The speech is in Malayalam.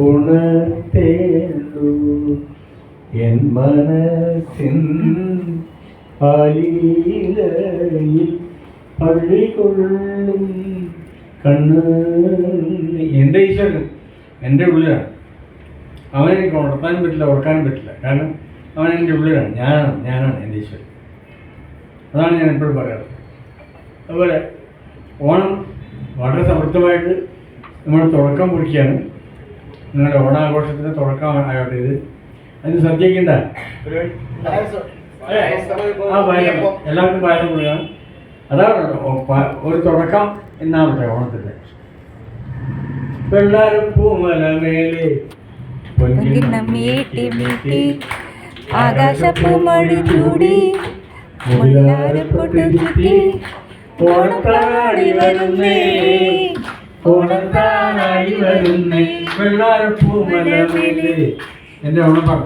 ഉണർത്തേണ്ടു എൻ മനസ്സിൻ പാലീലയിൽ പള്ളികൊള്ളും കണ്ണ്. എൻ്റെ ഈശ്വരൻ എൻ്റെ ഉള്ളിലാണ്. അവനെ എനിക്ക് ഉണർത്താനും പറ്റില്ല, ഓർക്കാനും പറ്റില്ല. കാരണം അവൻ എൻ്റെ ഉള്ളിലാണ്. ഞാനാണ് എൻ്റെ ഈശ്വരൻ. അതാണ് ഞാൻ എപ്പോഴും പറയാറ്. അതുപോലെ ഓണം വളരെ സമൃദ്ധമായിട്ട് നമ്മൾ തുടക്കം കുറിക്കുകയാണ്. നിങ്ങളുടെ ഓണാഘോഷത്തിന് തുടക്കം ആയോട്ടെ ഇത്. അതിന് സദ്യക്കുണ്ട എല്ലാവർക്കും പായസം കൊടുക്കണം. അതാണ് ഒരു തുടക്കം എന്നാവട്ടെ ഓണത്തിൻ്റെ. വെള്ളാരം പൂമലമേലെ ആകാശപ്പൂമഴി ചൂടി ഓണത്താടി വരുന്നേ, ഓണത്താടി വരുന്നേ, വെള്ളാരം പൂമലമേലെ. എൻ്റെ ഓണം